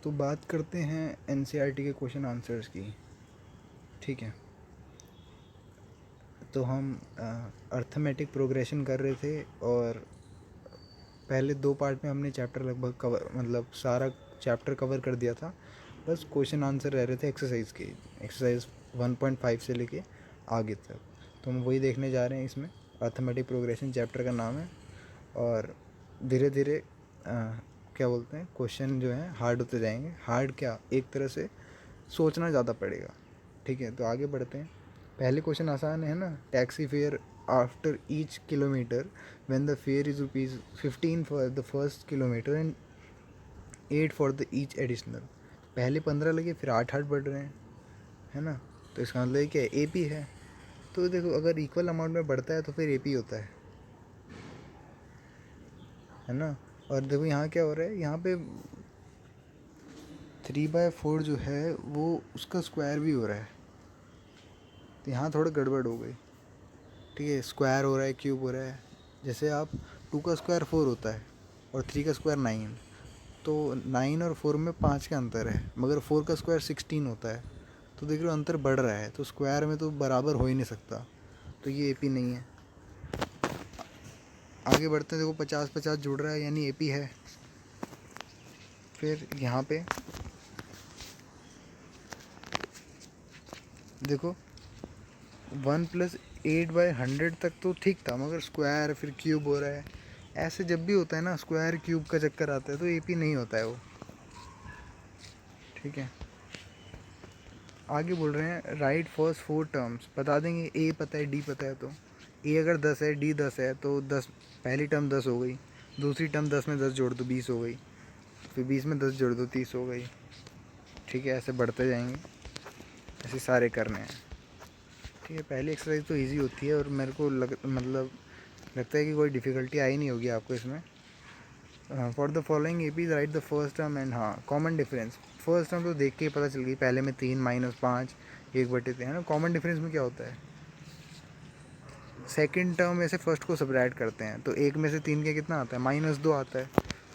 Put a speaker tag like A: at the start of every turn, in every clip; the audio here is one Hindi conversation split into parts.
A: तो बात करते हैं एनसीईआरटी के क्वेश्चन आंसर्स की। ठीक है, तो हम अर्थमेटिक प्रोग्रेशन कर रहे थे और पहले 2 पार्ट में हमने चैप्टर लगभग कवर मतलब सारा चैप्टर कवर कर दिया था। बस क्वेश्चन आंसर रह रहे थे एक्सरसाइज के, एक्सरसाइज 1.5 से लेके आगे तक। तो हम वही देखने जा रहे हैं इसमें। अर्थमेटिक प्रोग्रेशन चैप्टर का नाम है और धीरे धीरे क्या बोलते हैं, क्वेश्चन जो है हार्ड होते जाएंगे। हार्ड क्या, एक तरह से सोचना ज़्यादा पड़ेगा। ठीक है, तो आगे बढ़ते हैं। पहले क्वेश्चन आसान है ना, taxi fare after each kilometre when the fair is ₹15 for the first kilometre and 8 for the each additional. पहले 15 लगे, फिर 8 बढ़ रहे हैं, है ना। तो इसका मतलब क्या है, एपी है। तो देखो, अगर इक्वल अमाउंट में बढ़ता है तो फिर एपी होता है ना। और देखो यहाँ क्या हो रहा है, यहाँ पे 3/4 जो है वो उसका स्क्वायर भी हो रहा है, तो यहाँ थोड़ा गड़बड़ हो गई। ठीक है, स्क्वायर हो रहा है, क्यूब हो रहा है। जैसे आप 2 का स्क्वायर 4 होता है और 3 का स्क्वायर 9, तो 9 और 4 में 5 का अंतर है, मगर 4 का स्क्वायर 16 होता है। तो देख रहे हो अंतर बढ़ रहा है, तो स्क्वायर में तो बराबर हो ही नहीं सकता, तो ये एपी नहीं है। आगे बढ़ते हैं, देखो 50-50 जुड़ रहा है यानी एपी है। फिर यहाँ पे देखो 1+8/100 तक तो ठीक था, मगर स्क्वायर फिर क्यूब हो रहा है। ऐसे जब भी होता है ना, स्क्वायर क्यूब का चक्कर आता है, तो एपी नहीं होता है वो। ठीक है, आगे बोल रहे हैं राइट फर्स्ट 4 टर्म्स। बता देंगे, ए पता है, डी पता है, तो ए अगर 10 है, डी 10 है, तो 10 पहली टर्म 10 हो गई, दूसरी टर्म 10 में 10 जोड़ दो 20 हो गई, फिर 20 में 10 जोड़ दो 30 हो गई। ठीक है, ऐसे बढ़ते जाएंगे, ऐसे सारे करने हैं। ठीक है, पहली एक्सरसाइज तो इजी होती है और मेरे को लगता है कि कोई डिफ़िकल्टी आई नहीं होगी आपको इसमें। For the following A P right the first term and हाँ कॉमन डिफरेंस। फर्स्ट टर्म तो देख के ही पता चल गई, पहले में 3 -5 1/3 है ना। कॉमन डिफरेंस में क्या होता है, सेकंड टर्म में से फर्स्ट को सबट्रैक्ट करते हैं, तो 1 में से 3 के कितना आता है, -2 आता है।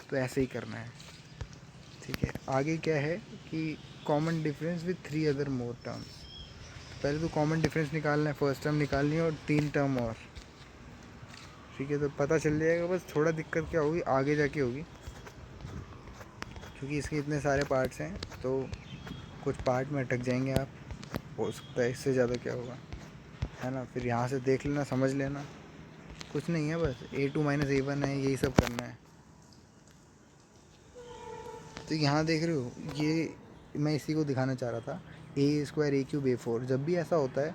A: तो ऐसे ही करना है। ठीक है, आगे क्या है कि common difference with 3 other more terms. पहले तो कॉमन डिफरेंस निकालना है, फर्स्ट टर्म निकालनी है और 3 टर्म और। ठीक है, तो पता चल जाएगा। बस थोड़ा दिक्कत क्या होगी, आगे जाके होगी, क्योंकि इसके इतने सारे पार्ट्स हैं, तो कुछ पार्ट में अटक जाएंगे आप, हो सकता है। इससे ज़्यादा क्या होगा, है ना। फिर यहाँ से देख लेना, समझ लेना, कुछ नहीं है, बस A2 - A1 है, यही सब करना है। तो यहाँ देख रहे हो, ये मैं इसी को दिखाना चाह रहा था, A² A³ A4। जब भी ऐसा होता है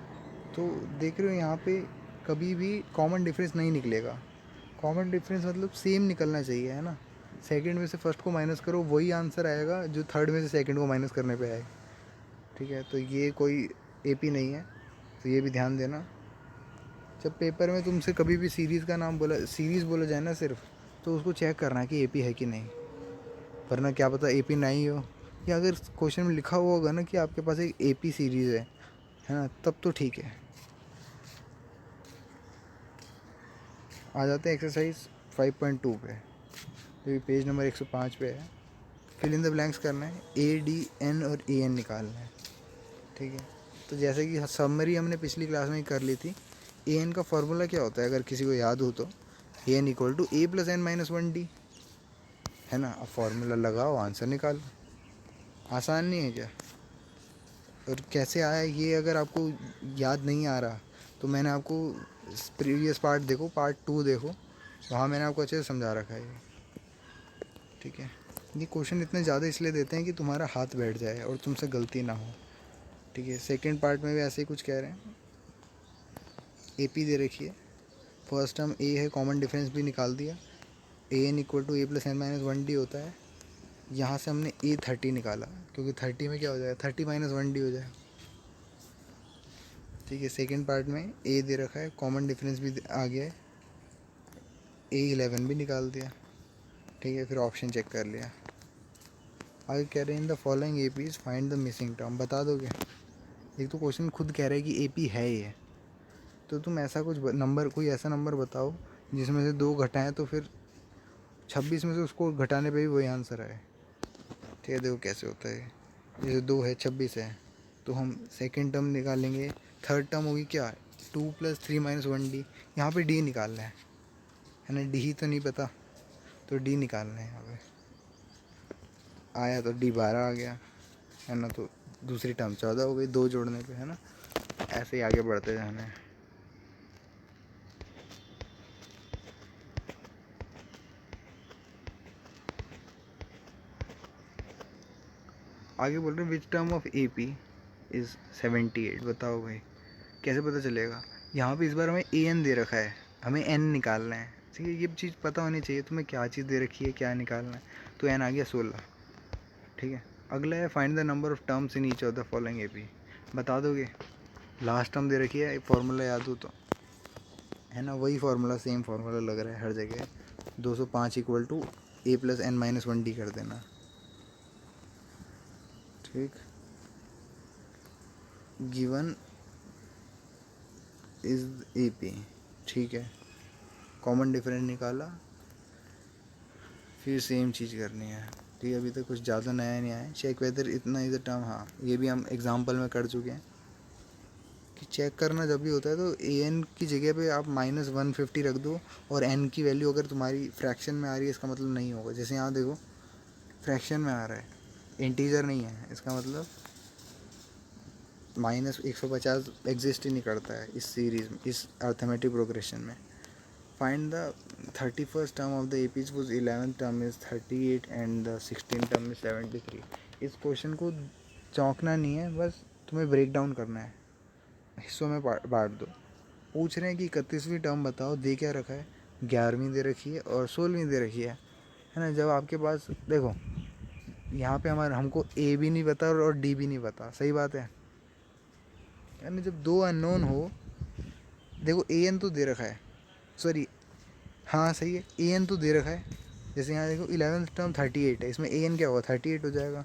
A: तो देख रहे हो यहाँ पे कभी भी कॉमन डिफरेंस नहीं निकलेगा। कॉमन डिफरेंस मतलब सेम निकलना चाहिए, है ना। सेकंड में से फर्स्ट को माइनस करो, वही आंसर आएगा जो थर्ड में से सेकंड को माइनस करने पे आए। ठीक है, तो ये कोई एपी नहीं है, तो ये भी ध्यान देना। जब पेपर में तुमसे कभी भी सीरीज़ बोला जाए ना सिर्फ, तो उसको चेक करना है कि एपी है कि नहीं, वरना क्या पता एपी नहीं हो। या अगर क्वेश्चन में लिखा हुआ होगा ना कि आपके पास एक एपी सीरीज़ है ना, तब तो ठीक है। आ जाते हैं एक्सरसाइज 5.2 पे, जो पेज नंबर 105 पे है। फिल इन द ब्लैंक्स करना है, ए डी एन और ए एन निकालना है। ठीक है, तो जैसे कि समरी हमने पिछली क्लास में ही कर ली थी। ए एन का फार्मूला क्या होता है, अगर किसी को याद हो तो, A N equal to A + n - 1D, है ना। अब फार्मूला लगाओ, आंसर निकालो। आसान नहीं है क्या। और कैसे आया ये अगर आपको याद नहीं आ रहा, तो मैंने आपको प्रीवियस पार्ट देखो, पार्ट 2 देखो, वहाँ मैंने आपको अच्छे से समझा रखा है ये। ठीक है, ये क्वेश्चन इतने ज़्यादा इसलिए देते हैं कि तुम्हारा हाथ बैठ जाए और तुमसे गलती ना हो। ठीक है, सेकंड पार्ट में भी ऐसे ही कुछ कह रहे हैं। एपी दे रखी है, फर्स्ट टर्म ए है, कॉमन डिफरेंस भी निकाल दिया, A n equal to A + n - 1D होता है। यहाँ से हमने A30 निकाला, क्योंकि 30 में क्या हो जाएगा, 30 - 1D हो जाए। ठीक है, सेकेंड पार्ट में ए दे रखा है, कॉमन डिफरेंस भी आ गया है, A11 भी निकाल दिया। ठीक है, फिर ऑप्शन चेक कर लिया। आगे कह रहे हैं in the following A Ps find the missing term. बता दोगे। एक तो क्वेश्चन खुद कह रहा है कि AP है ये, तो तुम ऐसा कुछ नंबर, कोई ऐसा नंबर बताओ जिसमें से 2 घटाएं, तो फिर 26 में से उसको घटाने पे भी वही आंसर आए। ठीक है, देखो कैसे होता है। जैसे 2 है 26 है, तो हम सेकेंड टर्म निकालेंगे। थर्ड टर्म होगी क्या, 2 + 3 - 1d। यहाँ पे d निकालना है ना, d ही तो नहीं पता, तो d निकालना है। यहाँ पे आया तो d 12 आ गया है ना, तो दूसरी टर्म 14 हो गई 2 जोड़ने पे, है ना। ऐसे ही आगे बढ़ते जाना है। आगे बोल रहे हैं which term of A P is 78। बताओ भाई कैसे पता चलेगा। यहाँ पे इस बार हमें ए एन दे रखा है, हमें एन निकालना है। ठीक है, ये चीज़ पता होनी चाहिए तुम्हें, क्या चीज़ दे रखी है, क्या निकालना है। तो एन आ गया 16। ठीक है, अगला है find the number of terms in each of the following A P. बता दोगे। लास्ट टर्म दे रखी है, फॉर्मूला याद हो तो, है ना, वही फार्मूला, सेम फार्मूला लग रहा है हर जगह। 205 = a + n - 1d कर देना। ठीक, गिवन इज ए पी। ठीक है, कॉमन डिफरेंस निकाला, फिर सेम चीज़ करनी है। ठीक है, अभी तक कुछ ज़्यादा नया नहीं आया है। चेक वेदर इतना इज द टर्म, हाँ ये भी हम एग्जांपल में कर चुके हैं कि चेक करना जब भी होता है तो ए एन की जगह पे आप -150 रख दो, और एन की वैल्यू अगर तुम्हारी फ्रैक्शन में आ रही है इसका मतलब नहीं होगा। जैसे यहाँ देखो फ्रैक्शन में आ रहा है, इंटीजर नहीं है, इसका मतलब -150 एग्जिस्ट ही नहीं करता है इस सीरीज़ में, इस अर्थमेटिक प्रोग्रेशन में। Find the 31st term of the APs was 11th term is 38 and the 16th term is 73। इस क्वेश्चन को चौंकना नहीं है, बस तुम्हें ब्रेक डाउन करना है, हिस्सों में बांट दो। पूछ रहे हैं कि 31वीं टर्म बताओ, दे क्या रखा है, 11वीं दे रखी है और 16वीं दे रखी है ना। जब आपके पास देखो यहाँ पे हमको ए भी नहीं पता और डी भी नहीं पता, सही बात है। यानी जब दो अननोन हो, देखो ए एन तो दे रखा है, सॉरी हाँ सही है, ए एन तो दे रखा है। जैसे यहाँ देखो 11th टर्म 38 है, इसमें ए एन क्या होगा 38 हो जाएगा,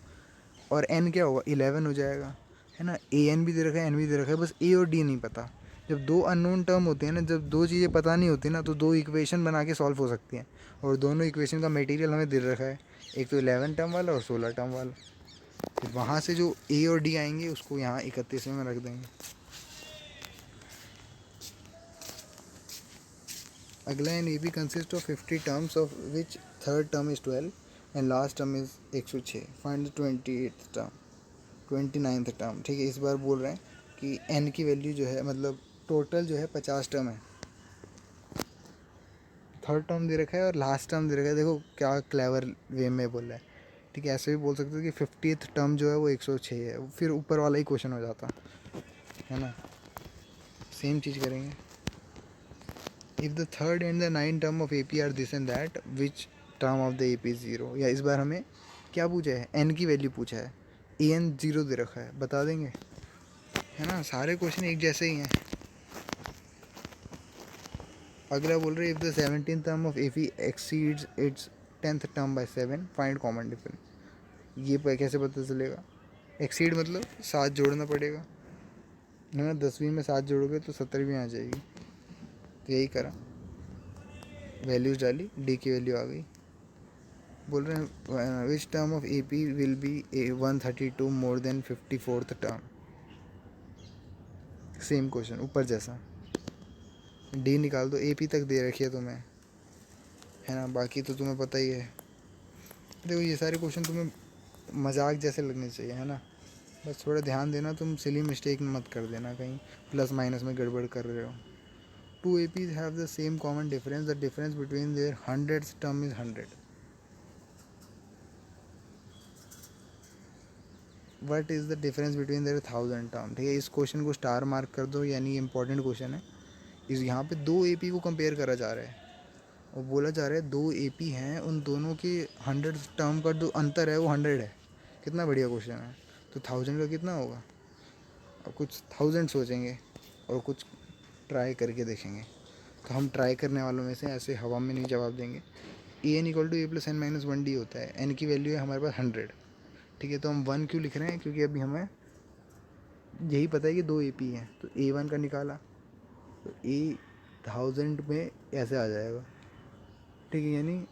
A: और एन क्या होगा 11 हो जाएगा, है ना। ए एन भी दे रखा है, एन भी दे रखा है, बस ए और डी नहीं पता। जब दो अननोन टर्म होते हैं ना, जब दो चीज़ें पता नहीं होती ना, तो दो इक्वेशन बना के सॉल्व हो सकती हैं, और दोनों इक्वेशन का मटेरियल हमें दे रखा है, एक तो 11 टर्म वाला और 16 टर्म वाला। फिर वहाँ से जो ए और डी आएंगे उसको यहाँ 31वें में रख देंगे। अगला an A B consist of 50 terms of which third term is 12 and last term is 106। Find the 28th term, 29th term. ठीक है, इस बार बोल रहे हैं कि एन की वैल्यू जो है, मतलब टोटल जो है 50 टर्म है। थर्ड टर्म दे रखा है और लास्ट टर्म दे रखा है, देखो क्या क्लेवर वे में बोल रहा है। ठीक है, ऐसे भी बोल सकते हो कि 50th टर्म जो है वो 106 है, फिर ऊपर वाला ही क्वेश्चन हो जाता है ना। सेम चीज़ करेंगे। If the third and the 9th term of A P R this and that which term of the A P is 0। या इस बार हमें क्या पूछा है, एन की वैल्यू पूछा है, ए एन 0 दे रखा है, बता देंगे, है ना। सारे क्वेश्चन एक जैसे ही हैं। अगला बोल रहे if the 17th term of A P exceeds its 10th term by 7 find common difference. ये कैसे पता चलेगा, एक्सीड मतलब 7 जोड़ना पड़ेगा, है ना। 10वीं में 7 जोड़ोगे तो 17वीं आ जाएगी, तो यही करा, वैल्यूज़ डाली, डी की वैल्यू आ गई। बोल रहे हैं which term of A P will be 132 more than 54th term. Same question ऊपर जैसा, डी निकाल दो, ए पी तक दे रखी है तुम्हें, है ना, बाकी तो तुम्हें पता ही है। देखो ये सारे क्वेश्चन तुम्हें मजाक जैसे लगने चाहिए, है ना। बस थोड़ा ध्यान देना, तुम सिली मिस्टेक मत कर देना, कहीं प्लस माइनस में गड़बड़ कर रहे हो। Two A Ps have the same common difference, the difference between their 100th term is 100। What is the difference between their 1000 term. ठीक है, इस क्वेश्चन को स्टार मार्क कर दो, यानी इंपॉर्टेंट क्वेश्चन है। इस यहाँ पे दो ए पी को कंपेयर करा जा रहा है, और बोला जा रहा है दो ए पी हैं, उन दोनों के 100 टर्म का जो अंतर है वो 100 है। कितना बढ़िया क्वेश्चन है। तो 1000 का कितना होगा, अब कुछ 1000 सोचेंगे और कुछ ट्राई करके देखेंगे। तो हम ट्राई करने वालों में से ऐसे हवा में नहीं जवाब देंगे। A N = A + n - 1d होता है, एन की वैल्यू है हमारे पास 100। ठीक है, तो हम 1 क्यों लिख रहे हैं, क्योंकि अभी हमें यही पता है कि दो ए पी हैं, तो A1 का निकाला, तो ए 1000 में ऐसे आ जाएगा। ठीक है, यानी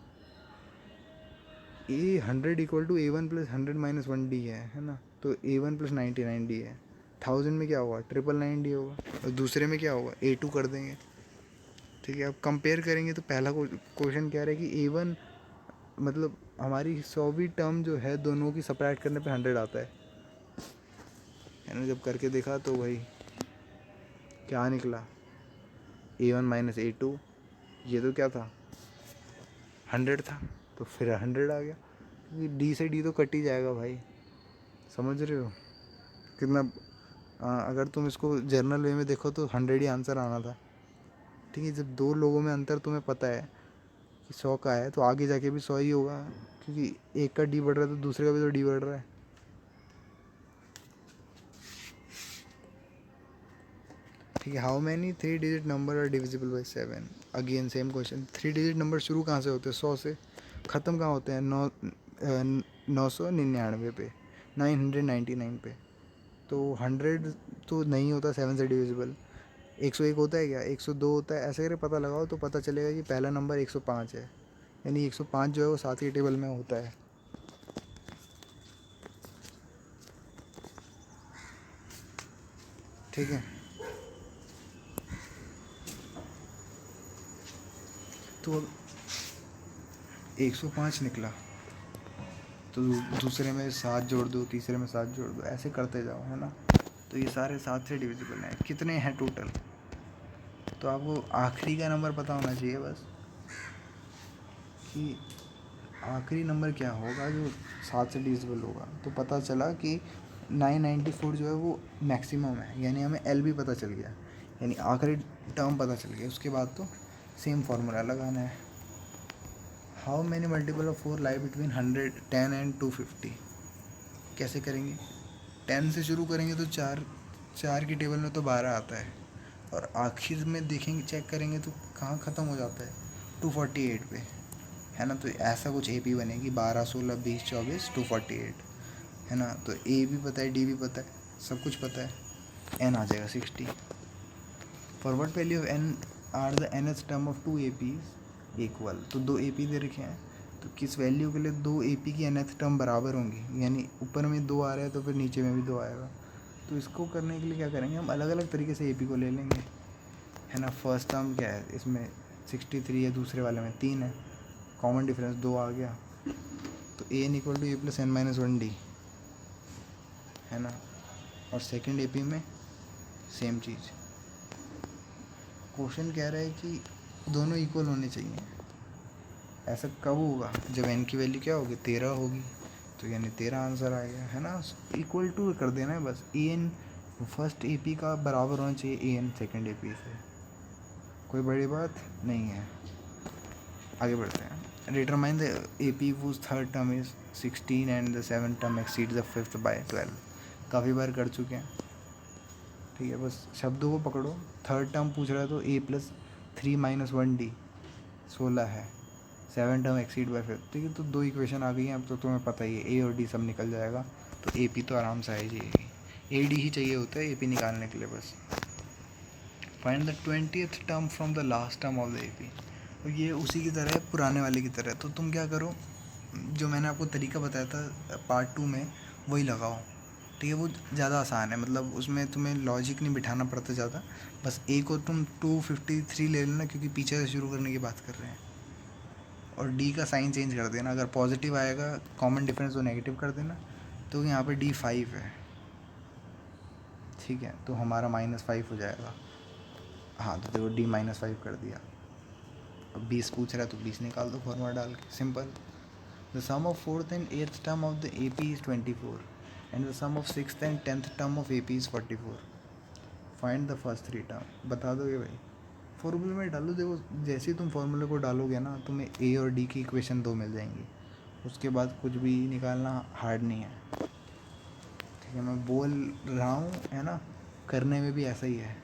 A: A100 equal to A1 plus 100 - 1D है ना, तो A1 प्लस 99D है। 1000 में क्या होगा, 999D होगा, और दूसरे में क्या होगा, A2 कर देंगे। ठीक है, अब कंपेयर करेंगे तो पहला क्वेश्चन कह रहा है कि A1 मतलब हमारी 100वीं टर्म जो है दोनों की सब्ट्रैक्ट करने पे 100 आता है ना। जब करके देखा तो वही क्या निकला, A1 माइनस A2, ये तो क्या था, 100 था, तो फिर 100 आ गया, क्योंकि D से D तो कट ही जाएगा भाई, समझ रहे हो कितना। अगर तुम इसको जर्नल वे में देखो तो 100 ही आंसर आना था। ठीक है, जब दो लोगों में अंतर तुम्हें पता है कि 100 का है, तो आगे जाके भी 100 ही होगा, क्योंकि एक का D बढ़ रहा है तो दूसरे का भी तो D बढ़ रहा है। ठीक है, how many 3 digit number are divisible by 7। Again same question, 3 digit number शुरू कहाँ से होते हैं, 100 से, ख़त्म कहाँ होते हैं, 999 पे, 999 पे। तो 100 तो नहीं होता 7 से डिविजिबल। 101 होता है क्या, 102 होता है, ऐसे करके पता लगाओ तो पता चलेगा कि पहला नंबर 105 है, यानी 105 जो है वो 7 के टेबल में होता है। ठीक है, तो 105 निकला, तो दूसरे में 7 जोड़ दो, तीसरे में 7 जोड़ दो, ऐसे करते जाओ, है ना। तो ये सारे 7 से डिविजिबल हैं, कितने हैं टोटल, तो आपको आखिरी का नंबर पता होना चाहिए बस, कि आखिरी नंबर क्या होगा जो 7 से डिविजिबल होगा। तो पता चला कि 994 जो है वो मैक्सिमम है, यानी हमें एल भी पता चल गया, यानी आखिरी टर्म पता चल गया। उसके बाद तो सेम फार्मूला लगाना है। How many multiple of 4 lie between 110 and 250, कैसे करेंगे, 10 से शुरू करेंगे तो 4 की टेबल में तो 12 आता है, और आखिर में देखेंगे चेक करेंगे तो कहाँ ख़त्म हो जाता है, 248 पे, है ना। तो ऐसा कुछ ए पी बनेगी, 12 16 20 24 248, है ना। तो ए भी पता है, डी भी पता है, सब कुछ पता है, एन आ जाएगा 60। For what value of n are the n h term of 2 A P equal, तो 2 ए पी दे रखे हैं, तो किस वैल्यू के लिए 2 ए पी की एन एच टर्म बराबर होंगी, यानी ऊपर में 2 आ रहा है तो फिर नीचे में भी 2 आएगा। तो इसको करने के लिए क्या करेंगे, हम अलग अलग तरीके से ए पी को ले लेंगे, है ना। फर्स्ट टर्म क्या है, इसमें 63 है, दूसरे वाले में 3 है, कॉमन डिफरेंस 2 आ गया, तो A N equal to A plus N minus 1D, है ना। और सेकेंड ए पी में सेम चीज़, क्वेश्चन कह रहा है कि दोनों इक्वल होने चाहिए। ऐसा कब होगा, जब एन की वैल्यू क्या होगी, 13 होगी, तो यानी 13 आंसर आ गया, है ना। इक्वल टू कर देना है बस, a n first A P का बराबर होना चाहिए a n second A P से, कोई बड़ी बात नहीं है। आगे बढ़ते हैं। Determine the A P whose third term is 16 and the seven term exceed the fifth by 12, काफ़ी बार कर चुके हैं। ठीक है, बस शब्दों को पकड़ो। थर्ड टर्म पूछ रहा है तो ए प्लस 3 माइनस 1D 16 है, seven term exceed by fifth. ठीक है, तो 2 इक्वेशन आ गई हैं, अब तो तुम्हें पता ही है, ए और डी सब निकल जाएगा, तो ए पी तो आराम से आ ही जाएगी। ए डी ही चाहिए होता है ए पी निकालने के लिए बस। Find the 20th term from the last term of the A P, और ये उसी की तरह है, पुराने वाले की तरह। तो तुम क्या करो, जो मैंने आपको तरीका बताया था पार्ट 2 में, वही लगाओ। ठीक है, वो ज़्यादा आसान है, मतलब उसमें तुम्हें लॉजिक नहीं बिठाना पड़ता ज़्यादा, बस ए को तुम 253 ले लेना, क्योंकि पीछे से शुरू करने की बात कर रहे हैं, और डी का साइन चेंज कर देना, अगर पॉजिटिव आएगा कॉमन डिफरेंस वो नेगेटिव कर देना, तो यहाँ पे D5 है। ठीक है, तो हमारा -5 हो जाएगा। हाँ, तो देखो D-5 कर दिया। अब 20 पूछ रहा है तो 20 निकाल दो फॉर्मूला डाल के, simple. The sum of 4th and 8th term of the A P is 24 and the sum of 6th and 10th term of A P is 44। Find the first 3 term, बता दोगे भाई, फॉर्मूले में डालो। देखो जैसे ही तुम फॉर्मूले को डालोगे ना, तुम्हें ए और डी की इक्वेशन 2 मिल जाएंगी, उसके बाद कुछ भी निकालना हार्ड नहीं है। ठीक है, मैं बोल रहा हूँ, है ना, करने में भी ऐसा ही है,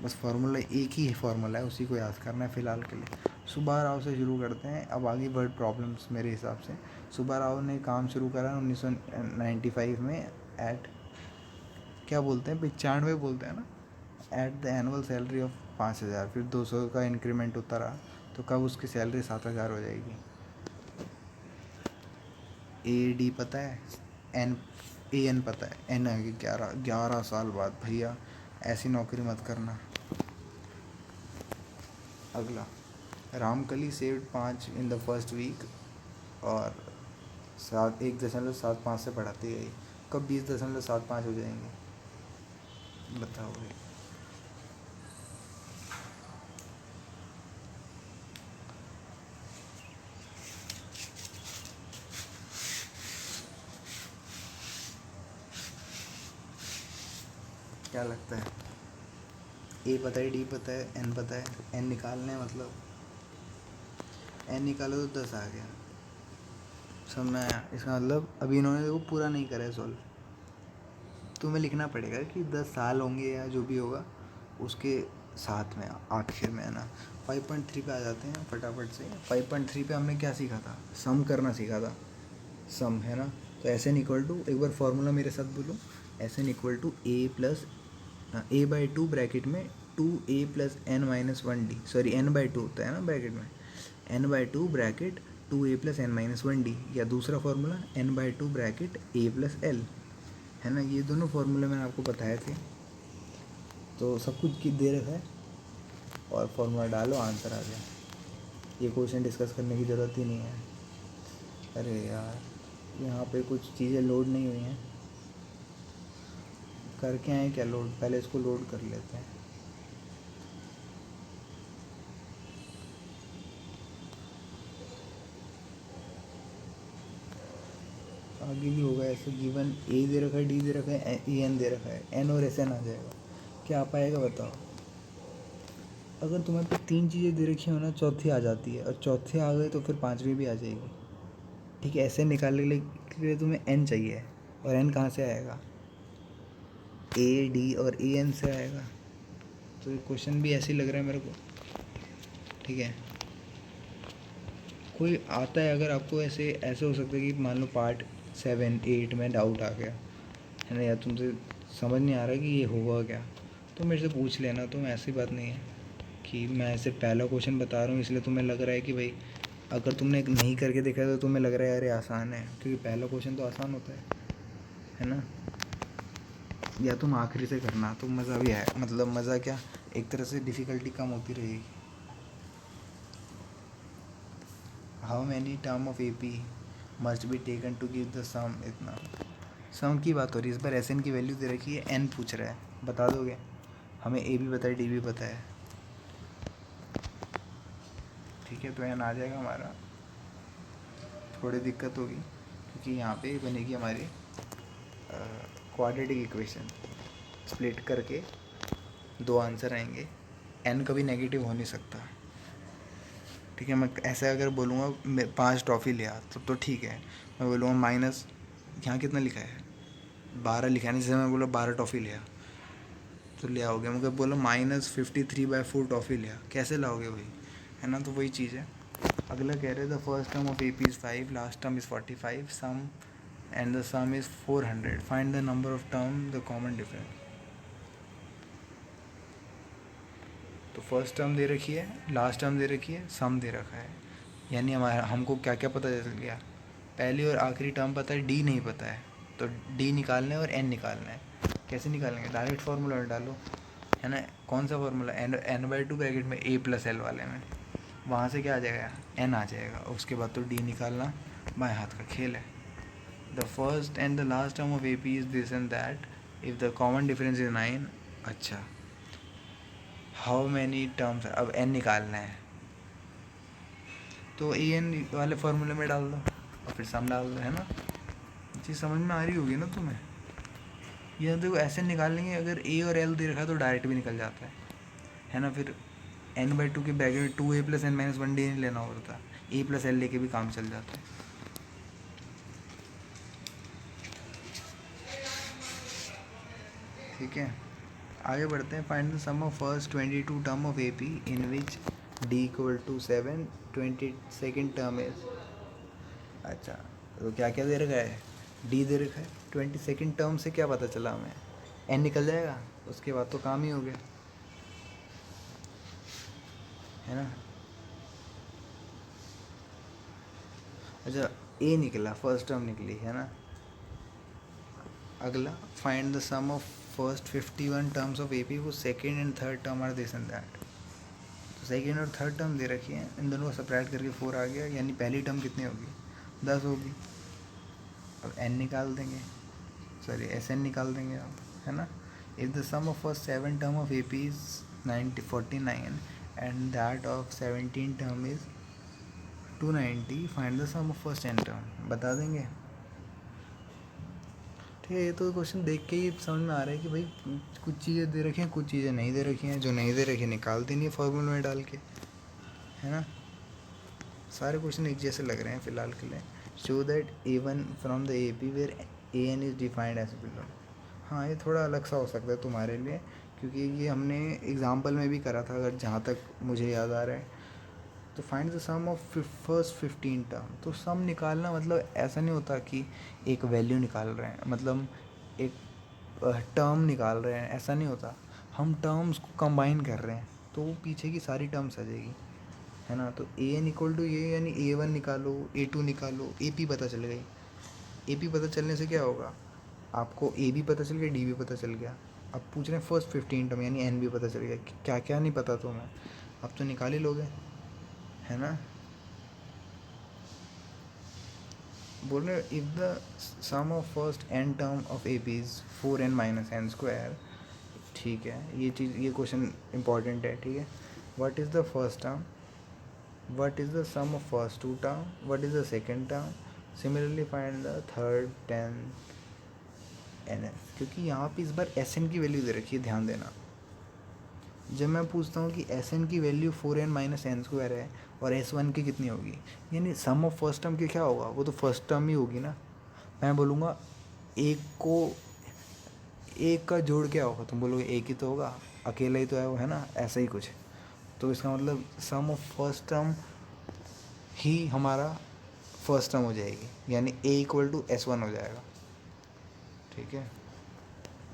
A: बस फार्मूला एक ही फार्मूला है, उसी को याद करना है फ़िलहाल के लिए। सुब्बा राव से शुरू करते हैं, अब आगे वर्ड प्रॉब्लम्स मेरे हिसाब से। सुब्बा राव ने काम शुरू करा 1995 में, एट क्या बोलते हैं, 95 बोलते हैं ना, at the annual salary of 5000, फिर 200 का इंक्रीमेंट होता रहा, तो कब उसकी सैलरी 7000 हो जाएगी। ए डी पता है, एन ए एन पता है, एन है 11 साल बाद। भैया ऐसी नौकरी मत करना। अगला, Ramkali saved 5 in the first week, और 1.75 से बढ़ाती गई। कब 20.75 हो जाएंगे बताओगे? क्या लगता है? ए पता है, डी पता है, एन पता है, एन निकालना है, मतलब एन निकालो तो 10 आ गया। समझ में आया? इसका मतलब अभी इन्होंने देखो पूरा नहीं करा है सॉल्व। तुम्हें लिखना पड़ेगा कि 10 साल होंगे या जो भी होगा उसके साथ में आखिर में, है ना। 5.3 पे आ जाते हैं फटाफट से। 5.3 पे हमने क्या सीखा था? सम करना सीखा था। सम, है ना। तो एस एन इक्वल टू, एक बार फॉर्मूला मेरे साथ बोलो। S n equal to A/2 bracket में 2A+n-1D, सॉरी n/2 होता है ना ब्रैकेट में, n/2 ब्रैकेट 2A+n-1D, या दूसरा फॉर्मूला n/2 ब्रैकेट A+L, है ना। ये दोनों फार्मूले मैंने आपको बताए थे। तो सब कुछ की दे रखा है और फार्मूला डालो, आंसर आ गया। ये क्वेश्चन डिस्कस करने की ज़रूरत ही नहीं है। अरे यार, यहाँ पे कुछ चीज़ें लोड नहीं हुई हैं। करके आए क्या लोड? पहले इसको लोड कर लेते हैं। आगे भी होगा ऐसे। गिवन ए दे रखा है, डी दे रखा है, ए एन दे रखा है, एन और एस एन आ जाएगा। क्या आ पाएगा बताओ? अगर तुम्हें पे 3 चीज़ें दे रखी हो ना, चौथी आ जाती है, और चौथी आ गई तो फिर पांचवी भी आ जाएगी। ठीक है, ऐसे निकालने के लिए तुम्हें एन चाहिए, और एन कहाँ से आएगा? ए डी और ए एन से आएगा। तो ये क्वेश्चन भी ऐसे ही लग रहा है मेरे को। ठीक है, कोई आता है अगर आपको, ऐसे ऐसे हो सकता है कि मान लो पार्ट 7, 8 में डाउट आ गया, है ना, या तुमसे समझ नहीं आ रहा कि ये होगा क्या, तो मेरे से पूछ लेना। तो ऐसी बात नहीं है कि मैं ऐसे पहला क्वेश्चन बता रहा हूँ इसलिए तुम्हें लग रहा है कि भाई, अगर तुमने नहीं करके देखा तो तुम्हें लग रहा है अरे आसान है, क्योंकि पहला क्वेश्चन तो आसान होता है ना। या तुम आखिरी से करना तो मज़ा भी आए, मतलब मज़ा क्या, एक तरह से डिफ़िकल्टी कम होती रहेगी। How many term of A P must be taken to give the sum, इतना सम की बात हो रही है। इस बार एस एन की वैल्यू दे रखी है, एन पूछ रहा है, बता दोगे? हमें ए भी पता है, डी भी पता है। ठीक है, तो एन आ जाएगा हमारा। थोड़ी दिक्कत होगी क्योंकि यहाँ पे बनेगी हमारी क्वाड्रेटिक इक्वेशन, स्प्लिट करके 2 आंसर आएंगे। एन कभी नेगेटिव हो नहीं सकता। ठीक है, मैं ऐसे अगर बोलूँगा 5 टॉफ़ी लिया तो ठीक है। मैं बोलूँगा माइनस, यहाँ कितना लिखा है? 12 लिखा है। जैसे मैं बोला 12 टॉफ़ी लिया तो ले आओगे। मगर बोलो -53/4 टॉफ़ी लिया, कैसे लाओगे भाई, है ना। तो वही चीज़ है। अगला कह रहे the first term of A P is 5, last term is 45, sum and the sum is 400, find the number of term the common difference. तो फर्स्ट टर्म दे रखी है, लास्ट टर्म दे रखी है, सम दे रखा है। यानी हमारा हमको क्या क्या पता चल गया? पहली और आखिरी टर्म पता है, डी नहीं पता है। तो डी निकालना है और एन निकालना है। कैसे निकालेंगे? डायरेक्ट फार्मूला में डालो, है ना। कौन सा फार्मूला? n/2 ब्रैकेट में A+L वाले में, वहाँ से क्या आ जाएगा? एन आ जाएगा। उसके बाद तो डी निकालना बाएं हाथ का खेल है। The first and the last term of A P is this and that if the common difference is 9। अच्छा, हाउ मैनी टर्म्स? अब एन निकालना है तो ए एन वाले फार्मूले में डाल दो और फिर सम डाल दो, है ना। चीज़ समझ में आ रही होगी ना तुम्हें। ये देखो ऐसे निकालेंगे, अगर ए और एल दे रखा है तो डायरेक्ट भी निकल जाता है ना। फिर n/2 के ब्रैकेट में 2A+n-1D नहीं लेना होता, A+L लेके भी काम चल जाता है। ठीक है, आगे बढ़ते हैं। Find the sum of first 22 term of A P in which d equal to 7, 22nd term is. अच्छा, तो क्या क्या दे रखा है? डी दे रखा है। 22nd टर्म से क्या पता चला हमें? एन निकल जाएगा, उसके बाद तो काम ही हो गया, है ना। अच्छा, ए निकला, फर्स्ट टर्म निकली है ना। अगला find the sum of first 51 terms of AP, वो second and third term are this and that. तो सेकेंड और थर्ड टर्म दे रखी है, इन दोनों को सब्ट्रैक्ट करके 4 आ गया, यानी पहली टर्म कितनी होगी, 10 होगी। अब एन निकाल देंगे, सॉरी एस एन निकाल देंगे आप, है ना। If the sum of first 7 term of AP is 49 and that of 17 term is 290, find the sum of first n term, बता देंगे। ठीक है, ये तो क्वेश्चन देख के ही समझ में आ रहा है कि भाई कुछ चीज़ें दे रखी हैं, कुछ चीज़ें नहीं दे रखी हैं, जो नहीं दे रखी निकाल देनी है फॉर्मूले में डाल के, है ना। सारे क्वेश्चन एक जैसे लग रहे हैं फ़िलहाल के लिए। Show that A1 from the AP where AN is defined as below. हाँ, ये थोड़ा अलग सा हो सकता है तुम्हारे लिए, क्योंकि ये हमने एग्जाम्पल में भी करा था, अगर जहाँ तक मुझे याद आ रहा है। तो find the sum of first 15 term, तो सम निकालना मतलब ऐसा नहीं होता कि एक वैल्यू निकाल रहे हैं, मतलब एक टर्म निकाल रहे हैं, ऐसा नहीं होता। हम टर्म्स को कंबाइन कर रहे हैं, तो वो पीछे की सारी टर्म्स आ जाएगी, है ना। तो ए एन इक्वल टू ये, यानी A1 निकालो, A2 निकालो, AP पता चल गई। AP पता चलने से क्या होगा, आपको A भी पता चल गया, D भी पता चल गया। अब पूछ रहे हैं फर्स्ट 15 टर्म, यानी N भी पता चल गया। क्या क्या नहीं पता तो मैं, अब तो निकाल ही लोगे, है ना। बोल रहे if the sum of first n term of A P is 4n minus n square, ठीक है, ये चीज़, ये क्वेश्चन इंपॉर्टेंट है, ठीक है। What is the first term, what is the sum of first 2 term, what is the second term, similarly find the third 10 n n. क्योंकि यहाँ पे इस बार एस एन की वैल्यू दे रखी है, ध्यान देना। जब मैं पूछता हूँ कि एस एन की value 4n minus n square है और S1 की कितनी होगी, यानी सम ऑफ फर्स्ट टर्म की क्या होगा, वो तो फर्स्ट टर्म ही होगी ना। मैं बोलूँगा एक को, एक का जोड़ क्या होगा, तुम बोलोगे एक ही तो होगा, अकेला ही तो है वो, है ना, ऐसा ही कुछ। तो इसका मतलब सम ऑफ फर्स्ट टर्म ही हमारा फर्स्ट टर्म हो जाएगी, यानी A=S1 हो जाएगा, ठीक है।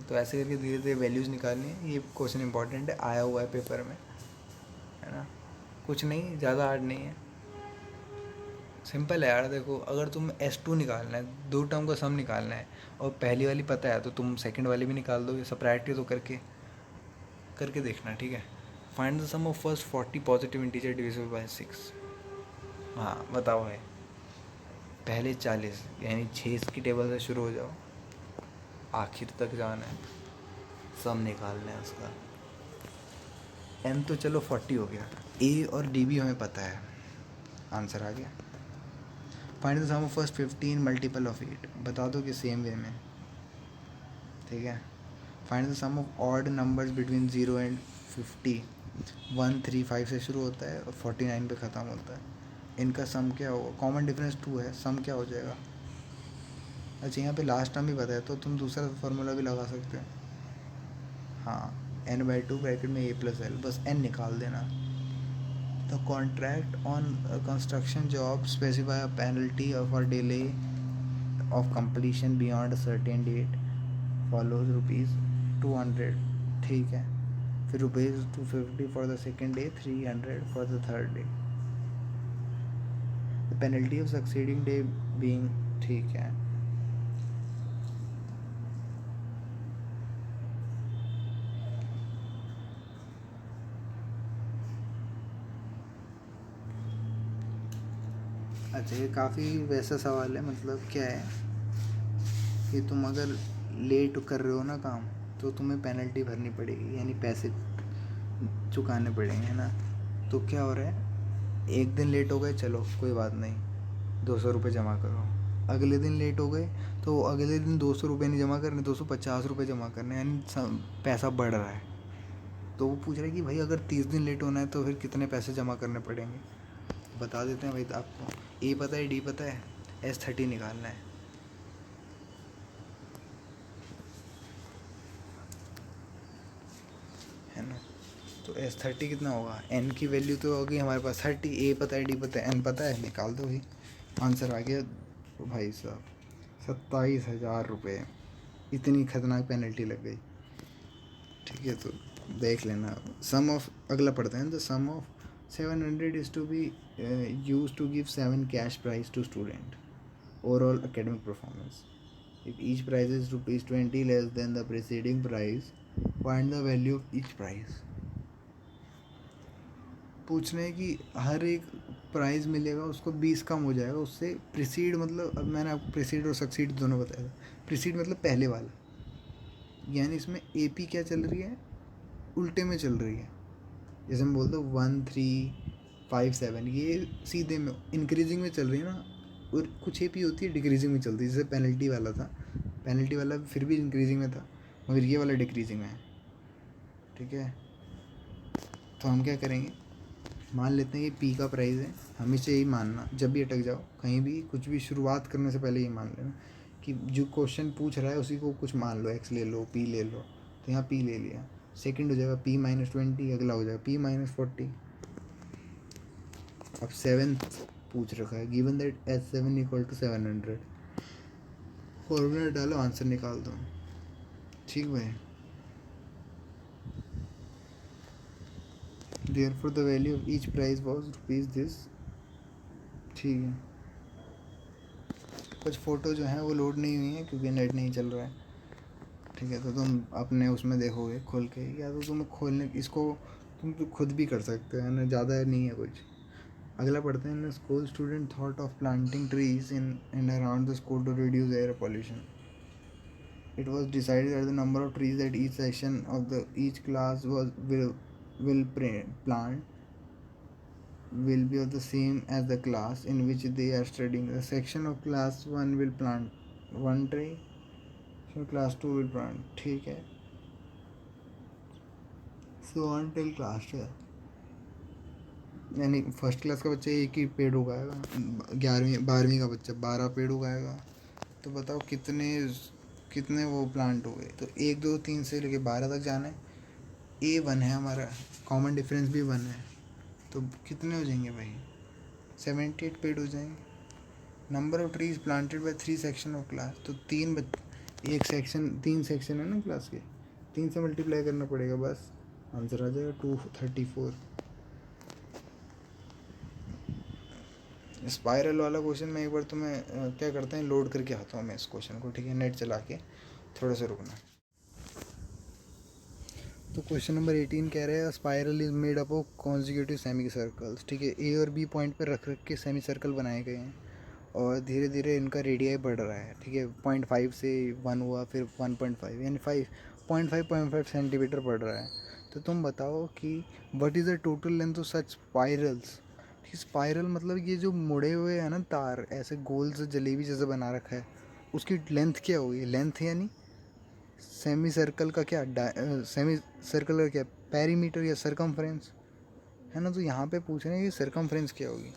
A: तो ऐसे करके धीरे धीरे वैल्यूज़ निकालनी है। ये क्वेश्चन इंपॉर्टेंट है, आया हुआ है पेपर में, है ना। कुछ नहीं, ज़्यादा हार्ड नहीं है, सिंपल है यार। देखो, अगर तुम S2 निकालना है, 2 टर्म का सम निकालना है और पहली वाली पता है, तो तुम सेकंड वाली भी निकाल दोगे, सब्ट्रैक्ट तो करके करके देखना, ठीक है। Find the sum of first 40 positive integer divisible by 6। हाँ बताओ है, पहले 40, यानी 6 की टेबल से शुरू हो जाओ, आखिर तक जाना है, सम निकालना है उसका। n तो चलो 40 हो गया, A और D भी हमें पता है, आंसर आ गया। Find the sum of first 15 multiple of 8, बता दो कि सेम वे में, ठीक है। Find the sum of odd numbers between 0 and 50, 1 3 5 से शुरू होता है और 49 पे ख़त्म होता है। इनका सम क्या होगा, कॉमन डिफरेंस 2 है, सम क्या हो जाएगा। अच्छा, यहाँ पे लास्ट टर्म भी पता है, तो तुम दूसरा फार्मूला भी लगा सकते हो। हाँ, n/2 ब्रैकेट में A+L, बस n निकाल देना। The contract on a construction job specify a penalty for delay of completion beyond a certain date follows ₹200, ठीक है। फिर ₹250 for the second day, 300 for the third day, the penalty of succeeding day being, ठीक है। अच्छा, ये काफ़ी वैसा सवाल है, मतलब क्या है कि तुम अगर लेट कर रहे हो ना काम, तो तुम्हें पेनल्टी भरनी पड़ेगी, यानी पैसे चुकाने पड़ेंगे, है ना। तो क्या हो रहा है, एक दिन लेट हो गए, चलो कोई बात नहीं, 200 रुपये जमा करो। अगले दिन लेट हो गए, तो अगले दिन 200 रुपये नहीं जमा करने, 250 रुपये जमा करने, यानी पैसा बढ़ रहा है। तो वो पूछ रहे कि भाई अगर 30 दिन लेट होना है तो फिर कितने पैसे जमा करने पड़ेंगे, बता देते हैं भाई। आपको ए पता है, डी पता है, S30 निकालना है ना। तो S30 कितना होगा, n की वैल्यू तो होगी हमारे पास 30, ए पता है, डी पता है, n पता है, निकाल दो भाई, आंसर आ गया भाई साहब, 27,000 रुपये। इतनी खतरनाक पेनल्टी लग गई, ठीक है। तो देख लेना। सम ऑफ, अगला पढ़ते हैं। The sum of 700 is to be use to give 7 cash prize to student. overall academic performance. If each prize is rupees 20 less than the preceding price, find the value of each prize. पूछ रहे हैं कि हर एक प्राइज़ मिलेगा उसको 20 कम हो जाएगा उससे। प्रिसीड मतलब, अब मैंने आपको प्रिसीड और सक्सीड दोनों बताया था। प्रिसीड मतलब पहले वाला, यानी इसमें एपी क्या चल रही है, उल्टे में चल रही है। जैसे मैं बोलता हूँ 1 3 5 7, ये सीधे में इंक्रीजिंग में चल रही है ना, और कुछ एपी होती है डिक्रीजिंग में चलती है। जैसे पेनल्टी वाला था, पेनल्टी वाला फिर भी इंक्रीजिंग में था, मगर ये वाला डिक्रीजिंग में है। ठीक है, तो हम क्या करेंगे, मान लेते हैं कि पी का प्राइस है। हमेशा यही मानना, जब भी अटक जाओ कहीं भी, कुछ भी शुरुआत करने से पहले ये मान लेना कि जो क्वेश्चन पूछ रहा है उसी को कुछ मान लो, एक्स ले लो, पी ले लो। तो यहाँ पी ले लिया, सेकंड हो जाएगा पी माइनस 20, अगला हो जाएगा पी माइनस 40। अब सेवेंथ पूछ रखा है, given that h 7 equal to 700, formula डालो, आंसर निकाल दो। ठीक भाई, therefore the value of each price was rupees this। ठीक है, कुछ फ़ोटो जो हैं वो लोड नहीं हुई हैं क्योंकि नेट नहीं चल रहा है। ठीक है, तो तुम अपने उसमें देखोगे खोल के, या तो तुम्हें खोलने इसको तुम तो खुद भी कर सकते हो ना, ज़्यादा नहीं है कुछ। अगला पढ़ते हैं, school student thought of planting trees in and around the school to reduce air pollution. It was decided that the number of trees that each section of each class will plant will be of the same as the class in which they are studying. The section of class 1 will plant 1 tree, so class 2 will plant। ठीक है, so on till class 12, यानी फर्स्ट क्लास का बच्चा एक ही पेड़ उगाएगा, 11वीं 12वीं का बच्चा 12 पेड़ उगाएगा। तो बताओ कितने कितने वो प्लांट हो गए। तो 1 2 3 से लेके 12 तक जाना है। ए 1 है हमारा, कॉमन डिफरेंस भी 1 है, तो कितने हो जाएंगे भाई, 78 पेड़ हो जाएंगे। Number of trees planted by 3 section of class, तो एक सेक्शन, 3 सेक्शन है ना क्लास के, 3 से मल्टीप्लाई करना पड़ेगा, बस आंसर आ जाएगा 234। स्पाइरल वाला क्वेश्चन मैं एक बार तुम्हें क्या करते हैं, लोड करके आता हूँ मैं इस क्वेश्चन को। ठीक है, नेट चला के, थोड़ा सा रुकना। तो क्वेश्चन नंबर 18 कह रहे हैं spiral is made up of consecutive semi circles. ठीक है, ए और बी पॉइंट पर रख रख के सेमी सर्कल बनाए गए हैं और धीरे धीरे इनका रेडियाई बढ़ रहा है। ठीक है, 0.5 से 1 हुआ, फिर 1.5, यानी 0.5 सेंटीमीटर बढ़ रहा है। तो तुम बताओ कि what is the total length of such spirals. Spiral मतलब ये जो मुड़े हुए हैं ना तार, ऐसे गोल से जलेबी जैसे बना रखा है, उसकी लेंथ क्या होगी। लेंथ यानी सेमी सर्कल का क्या, सेमी सर्कल का क्या, पेरीमीटर या सरकमफ्रेंस है ना। तो यहाँ पे पूछ रहे हैं कि सरकमफ्रेंस क्या होगी।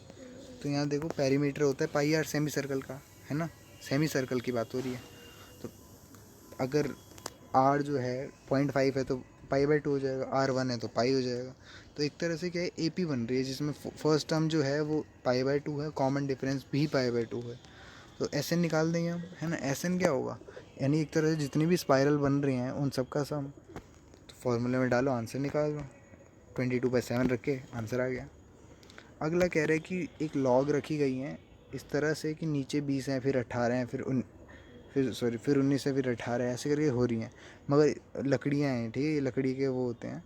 A: तो यहाँ देखो पेरीमीटर होता है पाई आर सेमी सर्कल का, है ना, सेमी सर्कल की बात हो रही है। तो अगर आर जो है 0.5 है तो पाई/2 हो जाएगा, R1 है तो पाई हो जाएगा। तो एक तरह से क्या है, AP बन रही है जिसमें फर्स्ट टर्म जो है वो पाई/2 है, कॉमन डिफरेंस भी पाई/2 है। तो SN निकाल देंगे हम, है ना। SN क्या होगा, यानी एक तरह से जितनी भी स्पाइरल बन रही हैं उन सब का सम। तो फॉर्मूले में डालो, आंसर निकाल दो, 22/7 रख के आंसर आ गया। अगला कह रहे हैं कि एक लॉग रखी गई है इस तरह से कि नीचे 20 हैं, फिर 18 हैं, फिर 19 है, फिर 18 है, ऐसे करके हो रही हैं। मगर लकड़ियाँ हैं, ठीक है, ये लकड़ी के वो होते हैं,